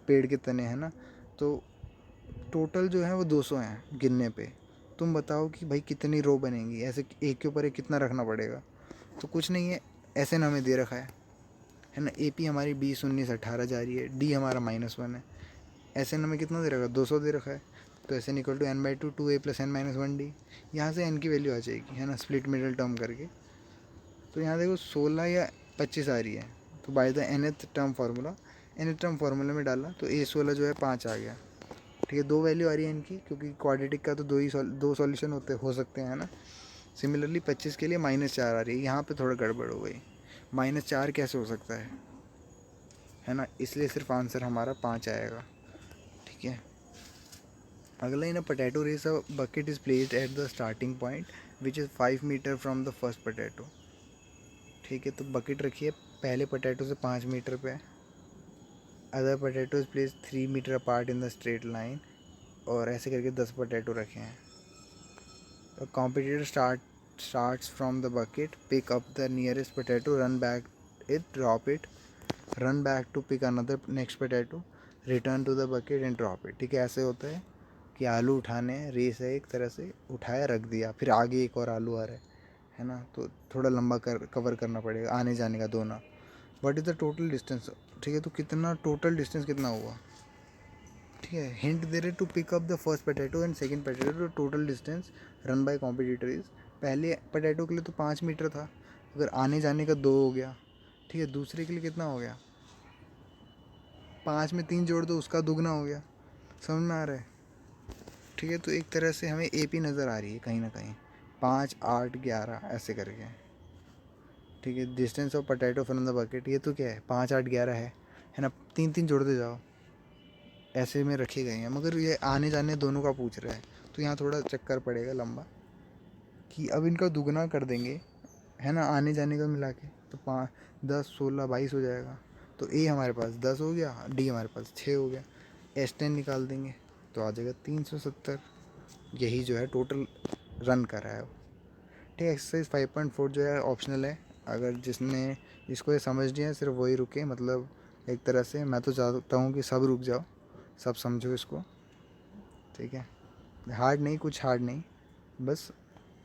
A: पेड़ के तने, है ना। तो टोटल जो है वो 200 हैं गिनने पे। तुम बताओ कि भाई कितनी रो बनेंगी, ऐसे एक के ऊपर एक कितना रखना पड़ेगा। तो कुछ नहीं है, ऐसे न हमें दे रखा है ना। AP हमारी 20 19 18 जा रही है, D हमारा -1 है, ऐसे हमें कितना दे रखा है, 200 दे रखा है। तो S n equal to n/2 2a + n-1d। यहाँ से n की वैल्यू आ जाएगी, है ना, स्प्लिट मिडल टर्म करके। तो यहाँ देखो 16 या 25 आ रही है, तो by the nth term formula में डाला तो a16 जो है 5 आ गया। ठीक है, 2 वैल्यू आ रही है इनकी, क्योंकि क्वाड्रेटिक का तो दो सॉल्यूशन हो सकते हैं, है ना। सिमिलरली 25 के लिए -4 आ रही है, यहाँ पे थोड़ा गड़बड़ हो गई, -4 कैसे हो सकता है ना, इसलिए सिर्फ आंसर हमारा 5 आएगा। ठीक है, अगला in a potato race a bucket is placed at the starting point which is 5 metre from the first potato. ठीक है, तो बकेट रखी है पहले पोटैटो से 5 मीटर पे। Other potato is place 3 metre apart in the straight line, और ऐसे करके 10 पोटैटो रखे हैं। Competitor starts from the bucket, pick up the nearest potato, run back it, drop it, run back to pick another next potato, return to the bucket and drop it. ठीक है, ऐसे होता है कि आलू उठाने रेस है, एक तरह से उठाया रख दिया, फिर आगे एक और आलू आ रहा है ना, तो थोड़ा लंबा कवर करना पड़ेगा आने जाने का दोनों. What is the total distance. ठीक है, तो कितना टोटल डिस्टेंस कितना हुआ. ठीक है, हिंट दे रहे to pick up the first potato and second potato. Total distance run by competitor is, पहले पोटैटो के लिए तो 5 मीटर था, अगर आने जाने का 2 हो गया. ठीक है, दूसरे के लिए कितना हो गया, 5 में 3 जोड़ दो, उसका दुगना हो गया. समझ में आ रहा है. ठीक है, तो एक तरह से हमें AP नज़र आ रही है कहीं ना कहीं, 5, 8, 11 ऐसे करके. ठीक है, distance of potato from the bucket, ये तो क्या है, 5, 8, 11 है ना, 3 3 जोड़ते जाओ, ऐसे में रखे गए हैं. मगर ये आने जाने दोनों का पूछ रहा है, तो यहाँ थोड़ा चक्कर पड़ेगा लंबा, कि अब इनका दुगना कर देंगे है ना, आने जाने का मिला के, तो 5, 10, 16, 22 हो जाएगा. तो A हमारे पास 10 हो गया, D हमारे पास 6 हो गया, S10 निकाल देंगे तो आ जाएगा 370. यही जो है टोटल रन कर रहा है. ठीक है, एक्सरसाइज 5.4 जो है ऑप्शनल है, अगर जिसने इसको ये समझ लिया सिर्फ वही रुके. मतलब एक तरह से मैं तो चाहता हूँ कि सब रुक जाओ, सब समझो इसको. ठीक है, हार्ड नहीं, कुछ हार्ड नहीं, बस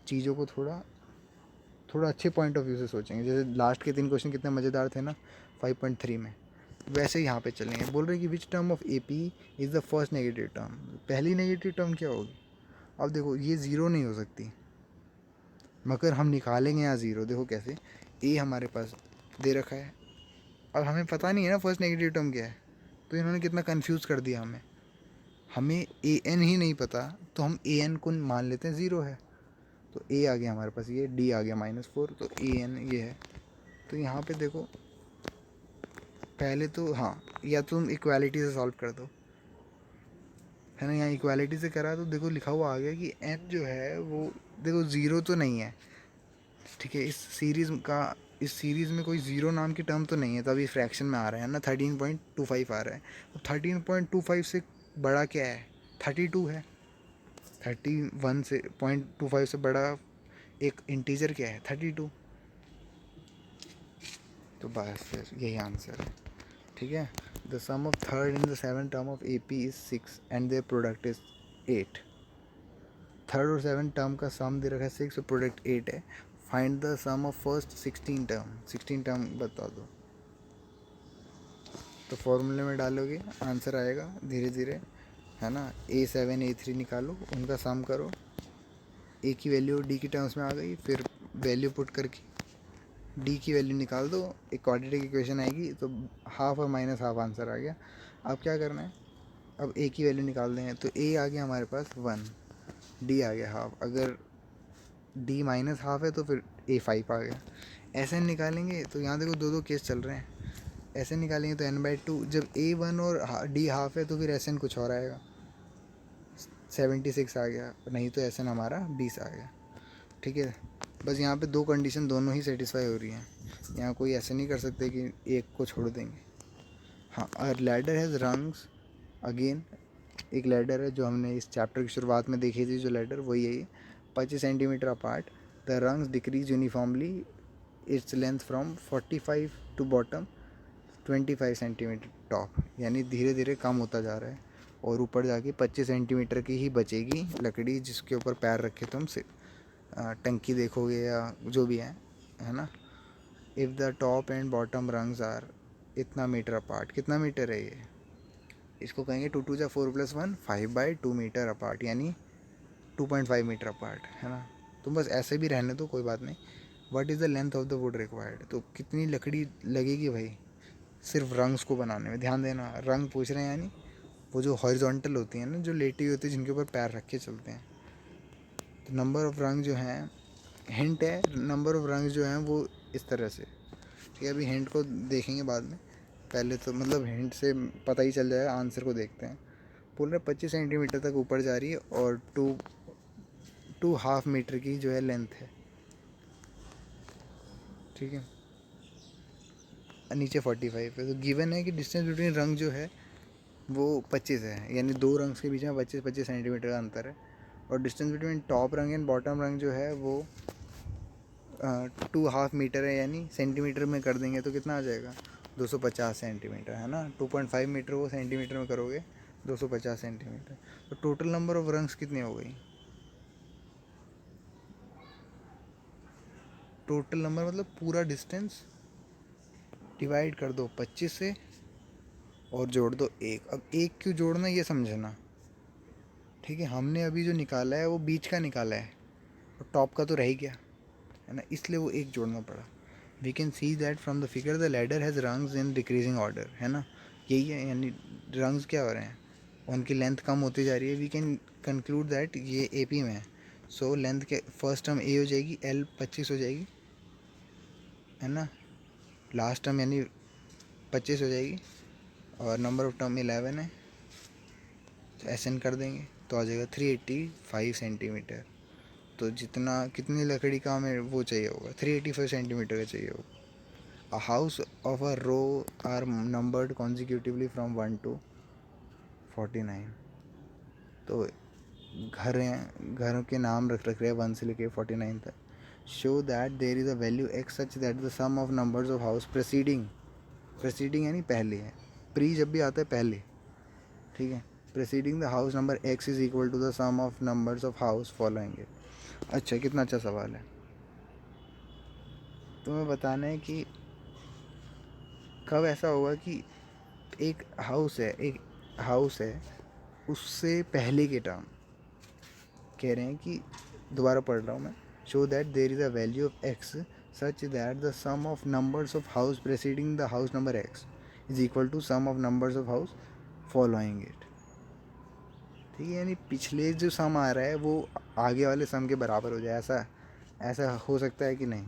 A: चीज़ों को थोड़ा अच्छे पॉइंट ऑफ व्यू से सोचेंगे. जैसे लास्ट के 3 क्वेश्चन कितने मज़ेदार थे ना 5.3 में, वैसे ही यहाँ पे चलेंगे. बोल रहे कि which term of AP is the first negative term. पहली नेगेटिव टर्म क्या होगी. अब देखो ये ज़ीरो नहीं हो सकती, मगर हम निकालेंगे यहाँ ज़ीरो. देखो कैसे, A हमारे पास दे रखा है, अब हमें पता नहीं है ना फर्स्ट नेगेटिव टर्म क्या है, तो इन्होंने कितना कंफ्यूज कर दिया हमें AN ही नहीं पता, तो हम AN को मान लेते हैं ज़ीरो है. तो A आ गया हमारे पास, ये D आ गया -4, तो AN ये है. तो यहाँ पे देखो पहले तो हाँ, या तुम इक्वालिटी से सॉल्व कर दो, है ना. यहाँ इक्वालिटी से करा तो देखो लिखा हुआ आ गया कि N जो है वो देखो ज़ीरो तो नहीं है. ठीक है, इस सीरीज़ में कोई ज़ीरो नाम की टर्म तो नहीं है, तभी फ्रैक्शन में आ रहा है ना. 13.25 आ रहा है. अब 13.25 से बड़ा क्या है, 32 है. 31 से 0.25 से बड़ा एक इंटीजर क्या है, 32. तो बस फिर यही आंसर है. ठीक है, the sum of third in the 7th term of AP is 6 and their product is 8. Third और 7th टर्म का सम दे रखा है 6 और प्रोडक्ट 8 है. Find the sum of first 16 term बता दो. तो फॉर्मूले में डालोगे आंसर आएगा धीरे धीरे, है ना. A7 A3 निकालो, उनका सम करो, A की वैल्यू D की टर्म्स में आ गई, फिर वैल्यू पुट करके D की वैल्यू निकाल दो, एक क्वाड्रेटिक इक्वेशन आएगी, तो हाफ और -हाफ आंसर आ गया. अब क्या करना है, अब A की वैल्यू निकाल दें, तो A आ गया हमारे पास 1, D आ गया हाफ, अगर D -हाफ है तो फिर A 5 आ गया. ऐसे निकालेंगे तो यहाँ देखो दो केस चल रहे हैं. ऐसे निकालेंगे तो n/2, जब A 1 और D हाफ है तो फिर SN कुछ और आएगा, 76 आ गया, नहीं तो SN हमारा 20 आ गया. ठीक है, बस यहाँ पे 2 कंडीशन दोनों ही सेटिस्फाई हो रही हैं. यहाँ कोई ऐसे नहीं कर सकते कि एक को छोड़ देंगे. हाँ, और लैडर हैज़ रंग्स, अगेन एक लैडर है जो हमने इस चैप्टर की शुरुआत में देखी थी, जो लैडर वही है ये, 25 centimetre apart. The rungs decrease uniformly its length from 45 to bottom 25 centimetre top, यानी धीरे धीरे कम होता जा रहा है, और ऊपर जाके 25 सेंटीमीटर की ही बचेगी लकड़ी जिसके ऊपर पैर रखे तो हम टंकी देखोगे या जो भी है ना. If the top and bottom rungs are इतना मीटर अपार्ट, कितना मीटर है ये, इसको कहेंगे 2 2 4 + 1 5/2 मीटर अपार्ट, यानी 2.5 मीटर अपार्ट, है ना. तुम बस ऐसे भी रहने दो, कोई बात नहीं. What is the length of the wood required, तो कितनी लकड़ी लगेगी भाई सिर्फ रंग्स को बनाने में. ध्यान देना, रंग पूछ रहे हैं, यानी वो जो हॉरिजॉन्टल होती हैं ना, जो लेटी हुई होती है, जिनके ऊपर पैर रख के चलते हैं. तो नंबर ऑफ़ रंग जो हैं, हिंट है, नंबर ऑफ़ रंग जो हैं वो इस तरह से. ठीक है, अभी हिंट को देखेंगे बाद में, पहले तो मतलब हिंट से पता ही चल जाएगा. आंसर को देखते हैं. बोल रहे 25 सेंटीमीटर तक ऊपर जा रही है और 2.5 मीटर की जो है लेंथ है. ठीक है, नीचे 45 है. तो गिवन है कि डिस्टेंस बिटवीन रंग जो है वो 25 है, यानी 2 रंग्स के बीच में 25 सेंटीमीटर का अंतर है. और डिस्टेंस बिटवीन टॉप रंग एंड बॉटम रंग जो है वो 2.5 मीटर है, यानी सेंटीमीटर में कर देंगे तो कितना आ जाएगा 250 सेंटीमीटर, है ना। 2.5 मीटर को सेंटीमीटर में करोगे 250 सेंटीमीटर। तो टोटल नंबर ऑफ रंग्स कितनी हो गई? टोटल नंबर मतलब पूरा डिस्टेंस डिवाइड कर दो 25 से और जोड़ दो 1। अब 1 क्यों जोड़ना ये समझना, ठीक है। हमने अभी जो निकाला है वो बीच का निकाला है और टॉप का तो रह ही गया, है ना, इसलिए वो 1 जोड़ना पड़ा। We can see that from the figure the ladder has rungs in decreasing order, है ना। यही है, यानी रंग्स क्या हो रहे हैं, उनकी लेंथ कम होती जा रही है। वी कैन कंक्लूड दैट ये AP में है। सो लेंथ के फर्स्ट टर्म A हो जाएगी, L 25 हो जाएगी, है ना। लास्ट टर्म यानी 25 हो जाएगी और नंबर ऑफ टर्म 11 है, तो SN कर देंगे तो आ जाएगा 385 सेंटीमीटर। तो जितना कितनी लकड़ी का हमें वो चाहिए होगा, 385 सेंटीमीटर का चाहिए होगा। A house of a row are numbered consecutively from 1 to 49। तो घर हैं, घरों के नाम रख रहे हैं 1 से लेके 49 तक। Show that there is a value x such that the sum of numbers of house preceding यानी पहले है, प्री जब भी आता है पहले, ठीक है। Preceding the house number x is equal to the sum of numbers of house following it. अच्छा, कितना अच्छा सवाल है। तुम्हें बताना है कि कब ऐसा होगा कि एक हाउस है उससे पहले के टर्म कह रहे हैं कि, दोबारा पढ़ रहा हूँ मैं, show that there is a value of x such that the sum of numbers of house preceding the house number x is equal to sum of numbers of house following it, ठीक है। यानी पिछले जो सम आ रहा है वो आगे वाले सम के बराबर हो जाए, ऐसा ऐसा हो सकता है कि नहीं।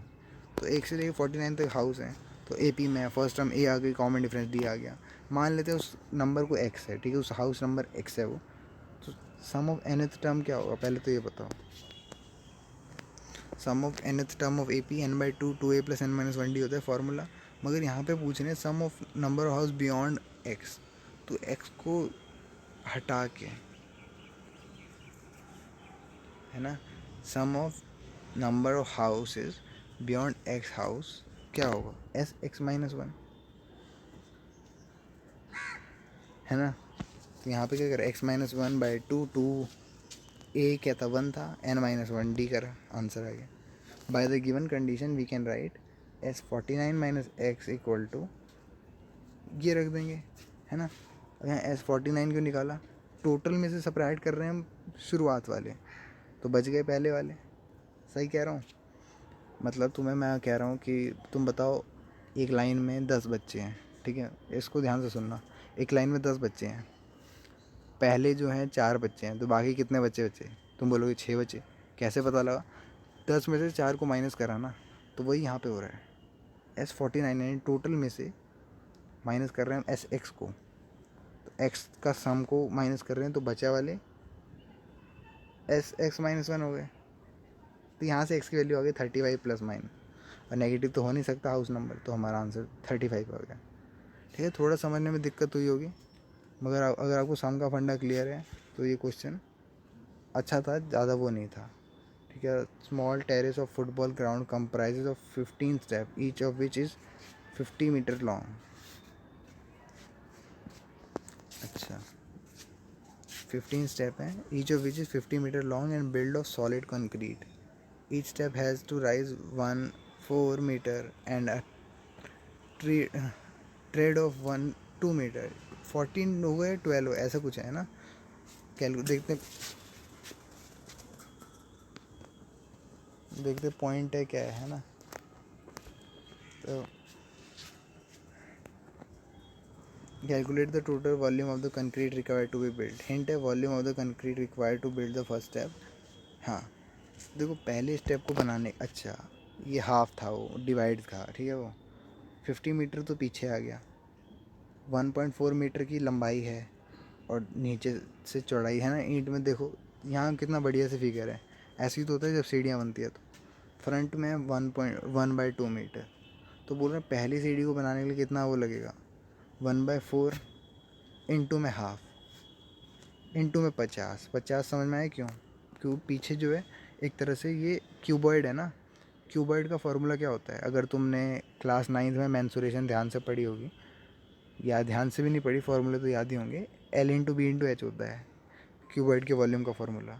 A: तो 1 से लेकर 49 तक हाउस है, तो AP में फर्स्ट टर्म A आ गई, कॉमन डिफरेंस D आ गया। मान लेते हैं उस नंबर को x है, ठीक है, उस हाउस नंबर x है वो। तो सम ऑफ nth टर्म क्या होगा, पहले तो ये बताओ। Sum of nth term of AP n/2 2a + n-1d होता है फॉर्मूला। मगर यहाँ पे पूछ रहे हैं sum of number of house beyond x, तो x को हटा के, है ना, sum of number of houses beyond x house क्या होगा, x-1, है ना। तो यहाँ पे क्या करें, x-1/2, 2a क्या था 1 था, n-1d करा, आंसर आ गया। By the given condition we can write s49 - x equal to, ये रख देंगे, है ना। अब यहाँ s49 क्यों निकाला, टोटल में से सब्ट्रैक्ट कर रहे हैं हम शुरुआत वाले, तो बच गए पहले वाले। सही कह रहा हूँ, मतलब तुम्हें मैं कह रहा हूँ कि तुम बताओ एक लाइन में 10 बच्चे हैं, ठीक है, इसको ध्यान से सुनना। एक लाइन में 10 बच्चे हैं, पहले जो हैं 4 बच्चे हैं, तो बाकी कितने बच्चे बचे, तुम बोलोगे 6 बच्चे। कैसे पता लगा, 10 में से 4 को माइनस करा ना, तो वही यहाँ पे हो रहा है। s49 यानी टोटल में से माइनस कर रहे हैं हम sx को, तो x का सम को माइनस कर रहे हैं, तो बचा वाले sx-1 हो गए। तो यहाँ से x की वैल्यू आ गई 35 +- और नेगेटिव तो हो नहीं सकता हाउस नंबर, तो हमारा आंसर 35 आ गया, ठीक है। थोड़ा समझने में दिक्कत हुई होगी, मगर अगर आपको सम का फंडा क्लियर है तो ये क्वेश्चन अच्छा था, ज़्यादा वो नहीं था, ठीक है। Small terrace of football ground comprises of 15 step each of which is 50 metre long. अच्छा, 15 स्टेप हैं, each of which is 50 metre long and build of solid concrete. Each step has to rise 4 metre and a tread of 2 metre. 14 हो गए, 12 ऐसा कुछ है ना। देखते पॉइंट है क्या है ना। तो calculate the total volume of the concrete required to be build. Hint है, volume of the concrete required to build the first step. हाँ, देखो पहले स्टेप को बनाने, अच्छा ये हाफ था, वो डिवाइड था, ठीक है। वो 50 मीटर तो पीछे आ गया, 1.4 मीटर की लंबाई है और नीचे से चौड़ाई है ना। ईंट में देखो यहाँ कितना बढ़िया से फिगर है, ऐसे ही तो होता है जब सीढ़ियाँ बनती है। तो फ्रंट में 1.1/2 मीटर, तो बोल रहे हैं पहली सीढ़ी को बनाने के लिए कितना वो लगेगा, 1/4 इंटू में हाफ इंटू में 50 समझ में आया क्यों, क्यों पीछे जो है एक तरह से ये क्यूबॉइड है ना, क्यूबॉइड का फॉर्मूला क्या होता है, अगर तुमने क्लास 9th में मेंसुरेशन ध्यान से पढ़ी होगी, या ध्यान से भी नहीं पढ़ी, फॉर्मूले तो याद ही होंगे, L/B/H होता है क्यूबॉइड के वॉल्यूम का फॉर्मूला।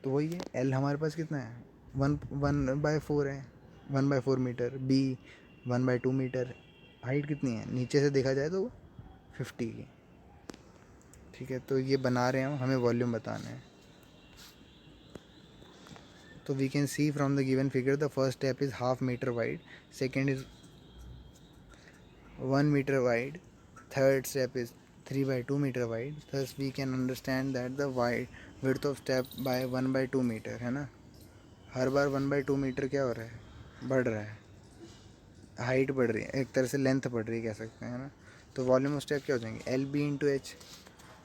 A: तो वही है, L हमारे पास कितना है, 1/4 है, 1/4 मीटर, B 1/2 मीटर, हाइट कितनी है नीचे से देखा जाए तो 50 की। ठीक है, तो ये बना रहे हैं हम, हमें वॉल्यूम बताना है। तो we can see from the given figure the first step is 1/2 metre wide, second is 1 metre wide, third step is 3/2 meter wide, thus we can understand that the width of step by 1/2 meter है ना। हर बार 1/2 मीटर क्या हो रहा है, बढ़ रहा है, हाइट बढ़ रही है, एक तरह से लेंथ बढ़ रही है कह सकते हैं ना। तो वॉल्यूम ऑफ स्टेप क्या हो जाएंगे, L/B/H।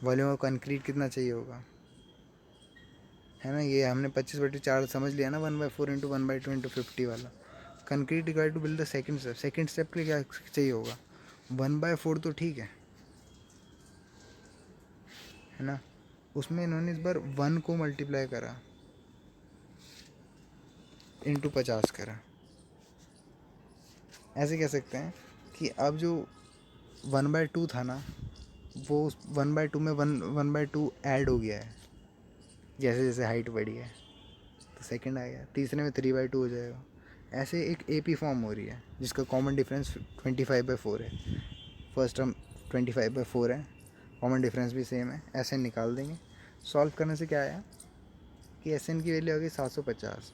A: वॉल्यूम ऑफ कंक्रीट कितना चाहिए होगा, है ना, ये हमने 25/4 समझ लिया ना, 1/4 × 1/2 × 50 वाला। Concrete required to build the second step के लिए क्या चाहिए होगा, 1/4 तो ठीक है ना। उसमें इन्होंने इस बार 1 को मल्टीप्लाई करा, × 50 करा। ऐसे कह सकते हैं कि अब जो 1/2 था ना, वो 1/2 में 1/2 ऐड हो गया है, जैसे जैसे हाइट बढ़ी है, तो सेकंड आ गया, तीसरे में 3/2 हो जाएगा। ऐसे एक AP फॉर्म हो रही है जिसका कॉमन डिफरेंस 25/4 है। फर्स्ट टर्म 25/4 है, कॉमन डिफरेंस भी सेम है, ऐसे निकाल देंगे। सॉल्व करने से क्या आया कि SN की वैल्यू आ गई 750,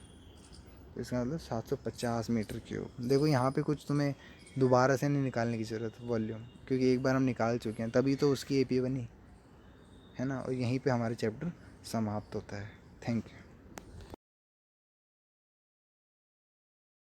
A: तो इसका मतलब 750 मीटर क्यूब। देखो यहाँ पे कुछ तुम्हें दोबारा से नहीं निकालने की ज़रूरत वॉल्यूम, क्योंकि एक बार हम निकाल चुके हैं, तभी तो उसकी AP बनी, है ना। और यहीं पे हमारा चैप्टर समाप्त होता है। Thank you.